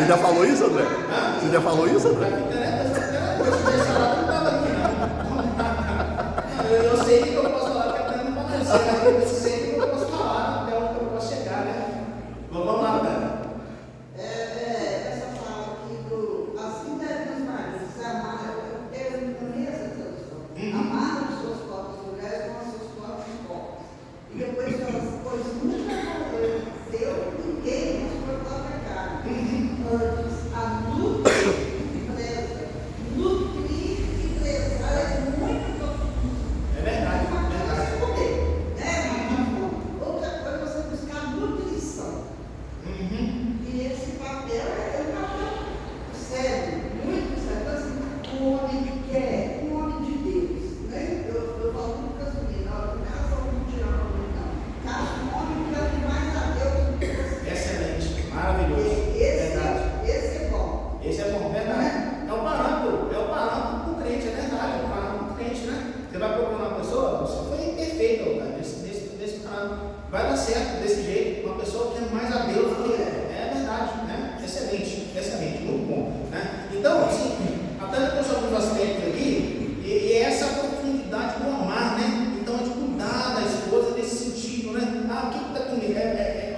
Você já falou isso, André? Você já falou isso, André? Eu sei que eu posso falar, porque a não pode ser. Eu sei que eu posso falar, até onde eu posso chegar, né? Vamos lá, Dani. Essa fala aqui do assim devem os maridos amar, eu também essa tradução. Amar os seus próprios mulheres com os seus próprios corpos. E depois fala, pois nunca eu ninguém na sua própria carne. Antes, a nutrir e prezar é muito profundo. É verdade, Uma coisa verdade. é comer, né? Outra coisa é você buscar nutrição. E esse papel é um papel sério, muito sério. Então, assim, um homem que quer, um homem de Deus, né? Eu falo muito para as meninas, não casa um tirar para mim, não. Casa um homem que leva mais a Deus do que você. Excelente, maravilhoso. Verdade. Esse é bom. Esse é bom, verdade. É o parâmetro do crente, é verdade, é o parâmetro do crente, né? Você vai procurar uma pessoa, você foi perfeito, cara, nesse parâmetro. Vai dar certo desse jeito, uma pessoa que é mais a Deus do que é verdade, né? Excelente, muito bom, né? Então, assim, até depois alguns aspectos aqui, e essa profundidade do amar, né? Então, de cuidar da esposa nesse sentido, né? O que está comigo?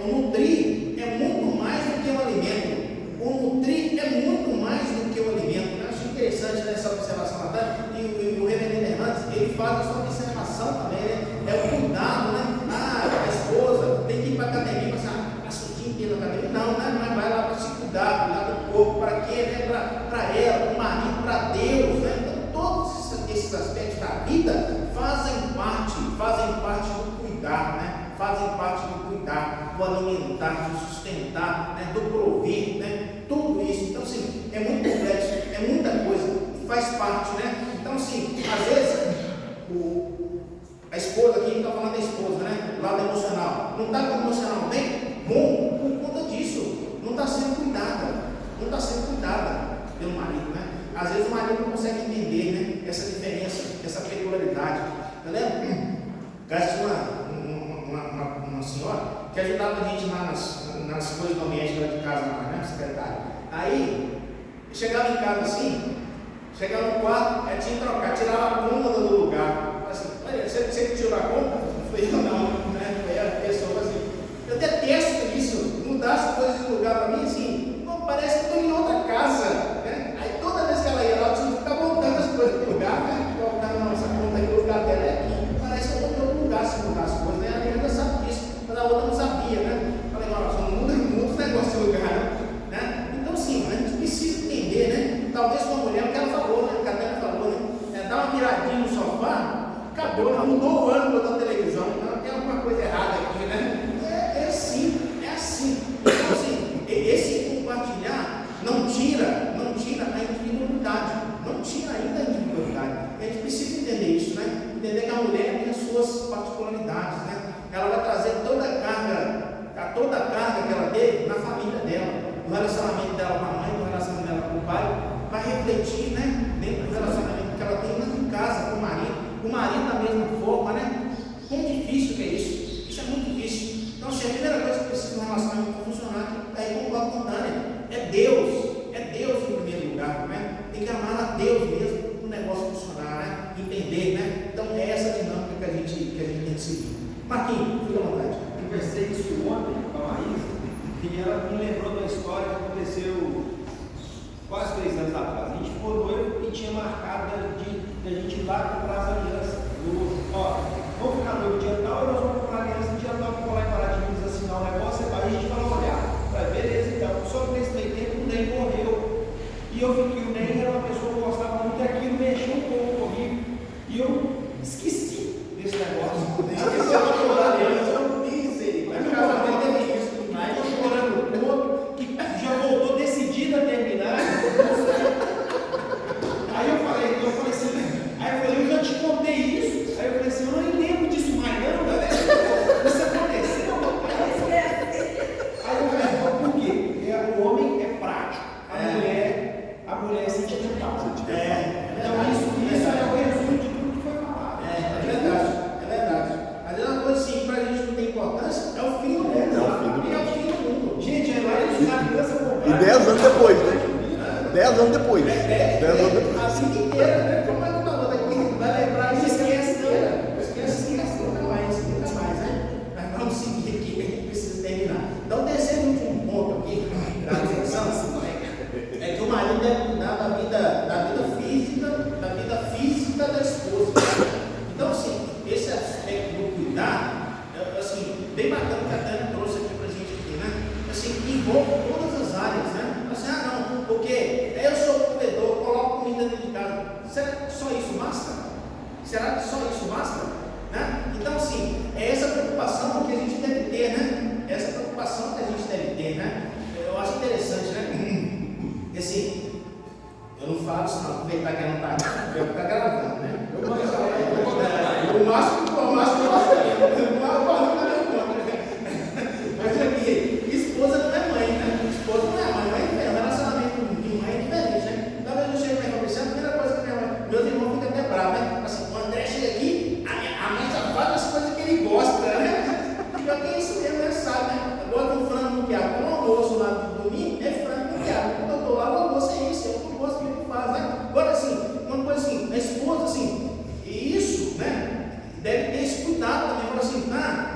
O nutrir é muito mais do que o alimento. O nutrir é muito mais do que o alimento. Eu acho interessante, né, essa observação lá, e o reverendo Hernandes, ele faz essa observação também, né? É o cuidado, né? A esposa tem que ir para a academia, passa o dia inteiro na academia. Não, né? Mas vai lá para se cuidar do corpo, para quê? Né? Para ela, para o marido, para Deus, né? Então, todos esses aspectos da vida fazem parte do cuidar, né? Fazem parte do cuidar, do alimentar, do sustentar, né? Do prover, né? Tudo isso. Então, assim, é muito complexo, é muita coisa, faz parte, né? Então, assim, às vezes, a esposa aqui, a gente está falando da esposa, né? Lado emocional. Não está com o emocional bem? Bom, por conta disso, não está sendo cuidada pelo marido, né? Às vezes o marido não consegue entender, né? Essa diferença, essa peculiaridade. Tá vendo? Tinha uma senhora que ajudava a gente lá nas coisas domésticas de casa, né? Secretária. Aí, chegava em casa assim, chegava no quarto, tinha que trocar, tirava a cômoda do lugar. Assim, olha, você que tirou a cômoda? Eu falei, não, né? Foi a pessoa assim. Eu detesto isso, mudar as coisas de lugar para mim, assim, parece que estou em outra casa, né? Aí toda vez que ela ia lá, eu tinha que ficar voltando as coisas do lugar, né? Voltando, não, essa cômoda aqui, o lugar dela é aqui. Parece que eu estou em outro lugar se mudar as coisas, né? A minha ainda sabe disso, mas a outra não sabia, né? Falei, não, só muda os negócios de lugar, né? Então, assim, a gente precisa entender, né? Talvez com a mulher, o que ela falou, né? O que a Tânia falou, né? Dá uma viradinha no sofá, acabou, não mudou o ângulo da televisão, então tem alguma coisa errada aqui, né? É assim. Então, assim, esse compartilhar não tira a individualidade, não tira ainda a individualidade. A gente precisa entender isso, né? Entender que a mulher tem as suas particularidades, né? Ela vai trazer toda a carga que ela teve na família dela, no relacionamento dela com a mãe, no relacionamento dela com o pai, vai refletir, né? Dentro do relacionamento que ela tem em casa com o marido da mesma forma, né? Quão difícil que é isso? Isso é muito difícil. Então, assim, a primeira coisa que precisa no relacionamento funcionar, aí concordo com Tânia, é Deus em primeiro lugar, né? Tem que amar a Deus mesmo para o negócio funcionar, né? Entender, né? Então, é essa dinâmica que a gente tem que seguir. Marquinhos, fica à vontade. Eu conversei isso ontem com a Maísa, e ela me lembrou de uma história que aconteceu quase 3 anos atrás. A gente ficou noivo e tinha marcado de a gente ir lá comprar as alianças. Vamos ficar noivo dia tal, e nós vamos comprar aliança no dia tal, vamos lá em Paraty, assinar um negócio, aí a gente falou, olhar, beleza, então, só que nesse meio tempo o Ney morreu. E eu vi que o Ney era uma pessoa que gostava muito daquilo, mexeu um pouco comigo. E eu esqueci desse negócio. Esqueci a comprar aliança, eu pensei, mas o casamento teve isso, mas eu chorando pouco, que já voltou decidida a terminar. Aí eu falei assim, eu já te contei isso. Aí eu falei assim, eu não lembro disso mais não, galera. Isso aconteceu. Aí eu falei, por quê? Porque o homem é prático, a mulher é sentimental. Então isso é o resumo de tudo que foi falado. É verdade. Às vezes uma coisa assim, pra gente não tem importância, é o fim do mundo. É o fim do mundo. É o fim do mundo. Gente, lá eles usam aliança com E 10 anos depois, né? 10 anos depois. 10 anos depois. A vida inteira, né? Como é que o valor daqui vai lembrar e esquece, nunca mais, né? Mas vamos seguir aqui, que a gente precisa terminar. Então, o terceiro e último ponto aqui, da atenção, é que o marido deve cuidar da vida física da esposa. Então, assim, esse aspecto do cuidar, assim, bem bacana que a Tânia trouxe aqui pra gente aqui, né? Assim, envolve todas as áreas, né? Assim, não, porque eu sou provedor, coloco comida dentro de casa. Será que só isso basta? Né? Então, assim, é essa preocupação que a gente deve ter, né? Eu acho interessante, né? Assim, eu não falo isso, não, aproveitar que ela não está gravando, né? O máximo que eu mas aqui, esposa não é mãe, né? Mãe é um relacionamento de mãe é diferente, né? Talvez eu chegue na minha a primeira coisa que minha mãe, meus irmãos ficam até bravos, né? Assim, o André chega aqui, a mãe já faz as coisas que ele gosta, né? E já tem isso mesmo, né? Sabe, né? Agora um frango no quiabo, no almoço lá do domingo, é frango no quiabo. Quando eu estou lá, o almoço é isso, eu não gosto que ele faz, né? Agora, assim, uma coisa assim, a esposa, assim, isso, né? Deve ter esse cuidado também. Fala assim, o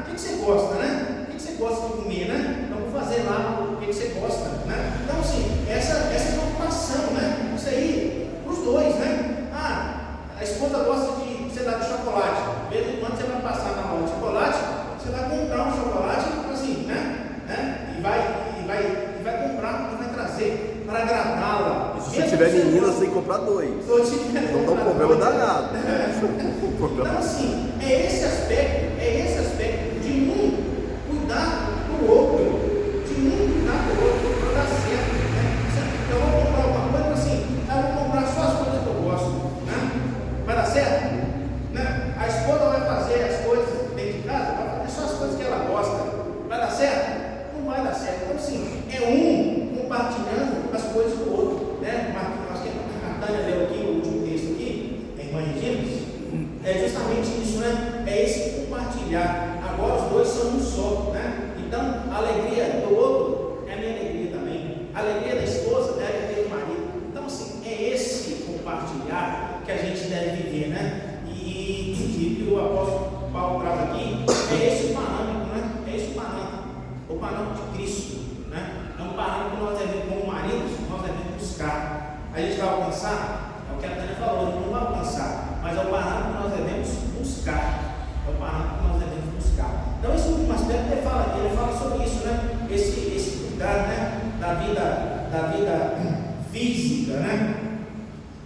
que você gosta, né? O que você gosta de comer, né? Então, vou fazer lá o que você gosta, né? Então, assim, essa preocupação, né? Isso aí, os dois, né? A esposa gosta de, sei lá, de chocolate. De vez em quando você vai passar na loja de chocolate, você vai comprar um chocolate, assim, né? E vai comprar e vai trazer para agradá-la. E se você tiver menina, você tem que comprar 2. Não dá um problema danado. Então, assim, é esse aspecto de cuidar do outro, para dar certo, né? Eu vou comprar uma coisa assim, eu vou comprar só as coisas que eu gosto, né? Vai dar certo? Né? A esposa vai fazer as coisas dentro de casa, vai fazer só as coisas que ela gosta. Vai dar certo? Não vai dar certo. Então, assim, é compartilhando as coisas do outro, né? Acho que a Tânia leu aqui o último texto aqui, a irmã Regina, é justamente isso, né? É esse compartilhar. Agora os dois são um só, né? Então, a alegria do outro é a minha alegria também. A alegria da esposa é a alegria do marido. Então, assim, é esse compartilhar que a gente deve viver, né? E o apóstolo Paulo traz aqui, é esse o parâmetro, né? É esse o parâmetro de Cristo, né? É um parâmetro que nós devemos, como maridos, nós devemos buscar. A gente vai alcançar, é o que a Tânia falou, a gente não vai alcançar, mas é o parâmetro que nós devemos buscar. Então, esse último aspecto ele fala sobre isso, né? Esse cuidar, né? Da vida física, né?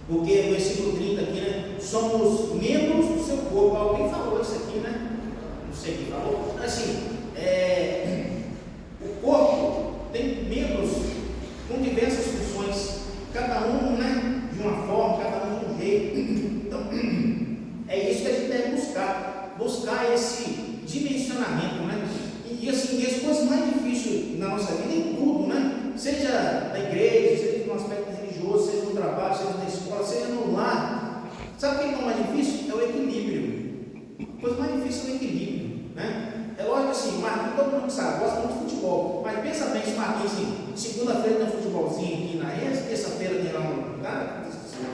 Porque no versículo 30 aqui, né? Somos membros do seu corpo. Alguém falou isso aqui, né? Não sei quem falou. Assim, o corpo tem membros com diversas funções, cada um, né? De uma forma, cada um de um jeito. Então, é isso que a gente deve buscar esse dimensionamento, né? E assim, as coisas mais difíceis na nossa vida, em tudo, né? Seja na igreja, seja no aspecto religioso, seja no trabalho, seja na escola, seja no lar. Sabe o que é o mais difícil? É o equilíbrio. A coisa mais difícil é o equilíbrio, né? É lógico assim, o Marquinhos, todo mundo sabe, gosta muito de futebol, mas pensa bem, se Marquinhos, assim, segunda-feira tem um futebolzinho aqui na ES, terça-feira tem lá no, tá?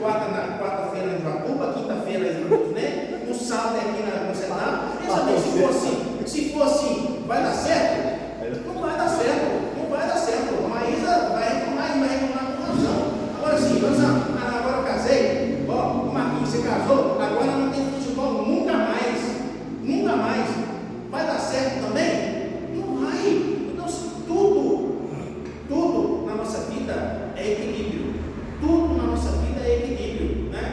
Quarta-feira em Joatuba, quinta-feira em Joatuba, né? No sábado é aqui no Senado. Pensa bem, se for assim, vai dar certo? Não vai dar certo. A Maísa vai reclamar com razão. Agora sim, agora eu casei, o Marquinhos, você casou, agora não tem futebol nunca mais. Vai dar certo também? Não vai. Então, tudo na nossa vida é equilíbrio. Né?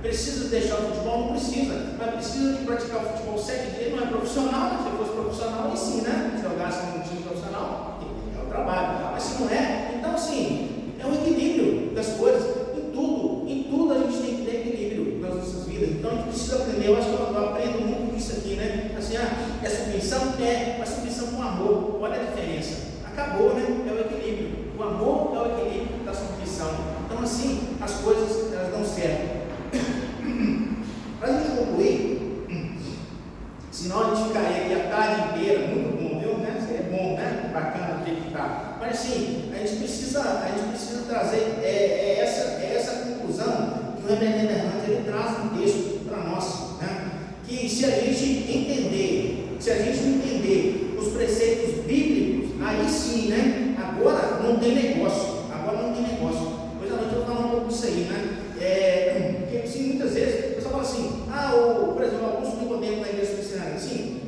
Precisa deixar o futebol? Não precisa. Mas precisa de praticar o futebol 7 dias, não é profissional. Se fosse profissional, aí sim, né? Se jogasse num time profissional, é o trabalho. Mas se não é, então assim, é um equilíbrio das coisas. Em tudo a gente tem que ter equilíbrio nas nossas vidas. Então a gente precisa aprender. Eu acho que eu aprendo muito isso aqui, né? Assim, é submissão? Mas submissão com amor. Olha a diferença. Acabou, né? É o equilíbrio. O amor é o equilíbrio da submissão. Então assim, as coisas elas dão certo. Para a gente concluir, senão a gente ficaria aqui a tarde inteira, muito bom, viu? Né? É bom, né? Bacana o que está. Mas sim, a gente precisa trazer essa conclusão que o reverendo Hernandes ele traz no texto para nós, né? Que se a gente entender os preceitos bíblicos, aí sim, né? Agora não tem negócio. Hoje à noite eu vou falar um pouco disso aí, né? Porque assim, muitas vezes o pessoal fala assim, por exemplo, Augusto Nicodemo na igreja missionária, sim.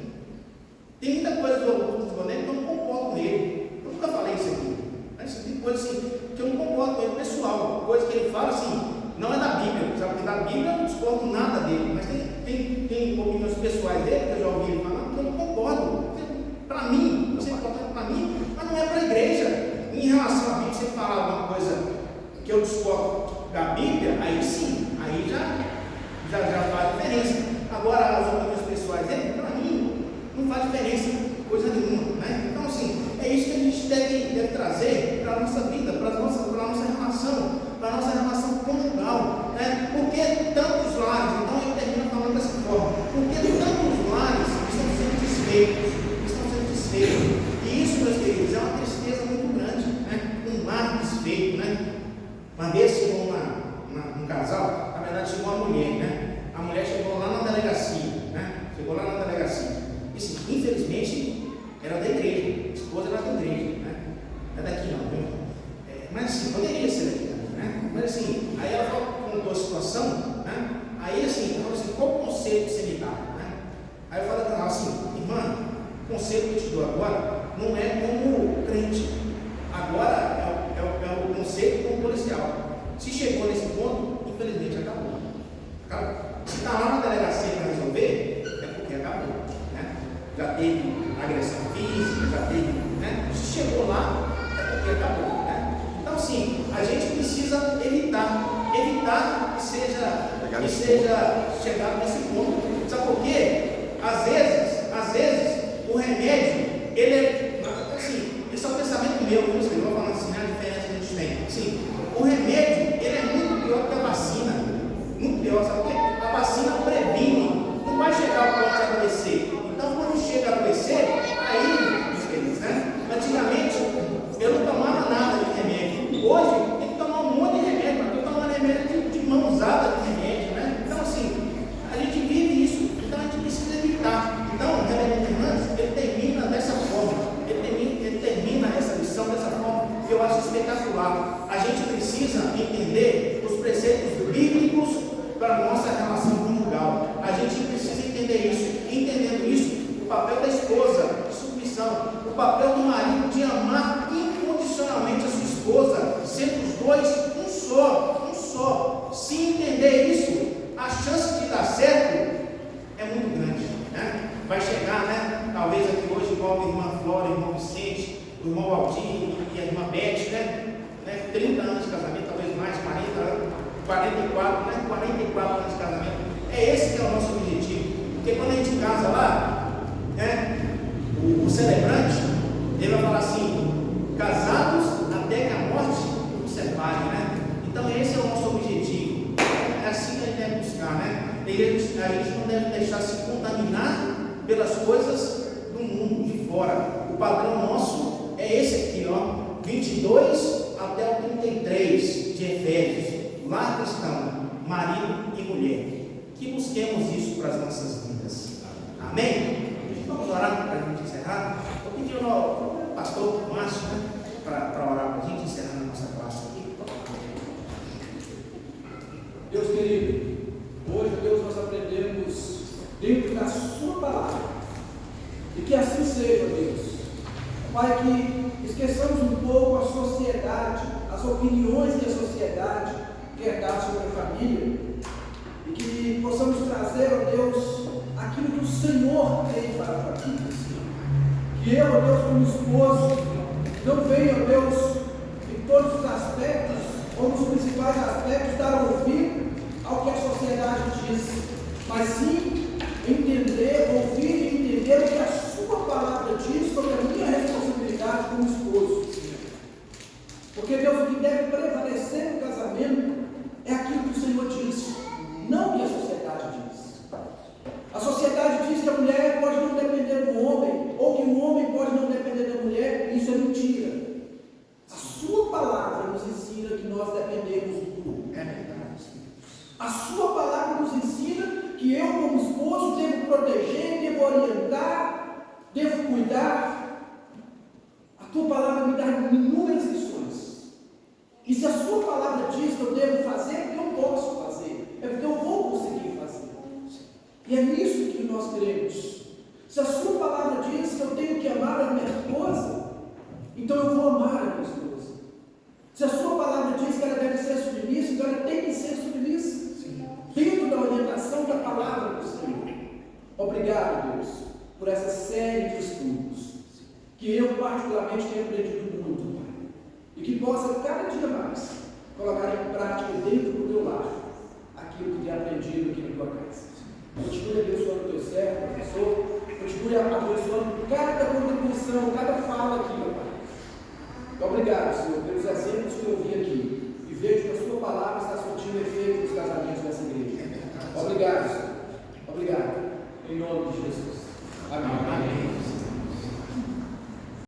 Tem muita coisa do Augusto Nicodemo que eu não concordo com ele. Eu nunca falei isso aqui. Mas tem coisa assim que eu não concordo com ele pessoal. Coisa que ele fala assim, não é da Bíblia. Sabe? Porque da Bíblia eu não discordo nada dele. Mas tem opiniões pessoais dele que eu já ouvi ele falando que eu não concordo. Para mim, isso é importante para mim, mas não é para a igreja. Em relação à Bíblia, se ele falar alguma coisa que eu discordo da Bíblia, aí sim, aí já faz diferença. Agora, as opiniões pessoais dele, para mim, não faz diferença coisa nenhuma, né? Então, assim, é isso que a gente deve trazer para a nossa vida, para a nossa relação conjugal, né? Porque tantos lares, então ele termina falando dessa forma, porque tantos lares estão sendo desfeitos, e isso, meus queridos, é uma tristeza muito grande, né? Um lar desfeito, né? Uma vez chegou um casal, na verdade chegou uma mulher, né? A mulher chegou lá na delegacia, né? E assim, infelizmente, era da igreja, a esposa era da igreja, né? Não é daqui não, viu? Mas assim, poderia ser daqui também, né? Mas assim, aí ela contou a situação, né? Aí assim, ela falou assim, qual o conselho que você me dá, né? Aí eu falei para ela assim, irmã, o conselho que eu te dou agora não é como crente, agora é o conselho como policial. Se chegou nesse ponto, infelizmente acabou. Se está lá na delegacia para resolver, é porque acabou, né? Já teve agressão física, já teve, né? Se chegou lá, é porque acabou, né? Então, assim, a gente precisa evitar que seja chegado nesse ponto. Sabe por quê? Às vezes, o remédio, ele é, assim, esse é um pensamento meu, eu vou falando assim, a diferença que a gente tem. Assim, o remédio, ele é muito pior que a vacina. Muito pior, sabe por quê? A vacina previne, não vai chegar ao ponto de adoecer. Então, quando chega a adoecer, aí, meus queridos, né? Antigamente, eu não tomava nada de remédio. Hoje, tem que tomar um monte de remédio, mas eu estou tomando remédio de mão usada de remédio, né? Então, assim, a gente vive isso, então a gente precisa evitar. Então, o reverendo Hernandes, ele termina dessa forma, ele termina essa lição dessa forma, que eu acho espetacular. A gente precisa entender os preceitos bíblicos para a nossa relação conjugal. A gente precisa entender isso. Entendendo isso, o papel da esposa de submissão, o papel do marido de amar incondicionalmente a sua esposa, sendo os dois um só. Se entender isso, a chance de dar certo é muito grande, né? Vai chegar, né? Talvez aqui hoje, igual a irmã Flora, o irmão Vicente, o irmão Aldir e a irmã Beth, né? 30 anos de casamento, talvez mais, 44, né? 44 anos de casamento. É esse que é o nosso objetivo. Porque quando a gente casa lá, né? O celebrante, ele vai falar assim, casados até que a morte nos separe, né? Então esse é o nosso objetivo. É assim que a gente deve buscar, né? A gente não deve deixar se contaminar pelas coisas do mundo, de fora. O padrão nosso é esse aqui, ó, 22 até o 33 de Efésios. Lar cristão, marido e mulher. Que busquemos isso para as nossas vidas. Amém? Vamos orar para a gente encerrar? Estou pedindo ao pastor Márcio, né, para orar para a gente encerrar a nossa classe aqui. Deus querido, hoje, Deus, nós aprendemos dentro da sua palavra, e que assim seja, Deus. Pai, que esqueçamos um pouco a sociedade, as opiniões que a sociedade quer dar sobre a família, e que possamos trazer, ó Deus, aquilo que o Senhor tem para a família. Que eu, ó Deus, como esposo, não venha, ó Deus, em todos os aspectos, ou nos principais aspectos, dar ouvido ao que a sociedade diz, mas sim entender, ouvir e entender o que a sua palavra diz sobre a minha responsabilidade como esposo. Porque, Deus, o que deve prevalecer no casamento é aquilo que o Senhor diz, não o que a sociedade diz. A sociedade diz que a mulher pode não depender do homem, ou que o homem pode não depender da mulher, e isso é mentira. A sua a tua palavra me dá inúmeras lições. E se a sua palavra diz que eu devo fazer, é porque eu posso fazer, é porque eu vou conseguir fazer. E é nisso que nós cremos. Se a sua palavra diz que eu tenho que amar a minha esposa, então eu vou amar a minha esposa. Se a sua palavra diz que ela deve ser submissa, então ela tem que ser submissa. Dentro da orientação da palavra do Senhor. Obrigado, Deus, por essa série de estudos que eu particularmente tenho aprendido muito, Pai. E que possa cada dia mais colocar em prática dentro do meu lar aquilo que tenho aprendido aqui na tua casa. Continue abençoando o teu servo, professor. Continue abençoando cada contribuição, cada fala aqui, meu Pai. Obrigado, Senhor, pelos exemplos que eu vi aqui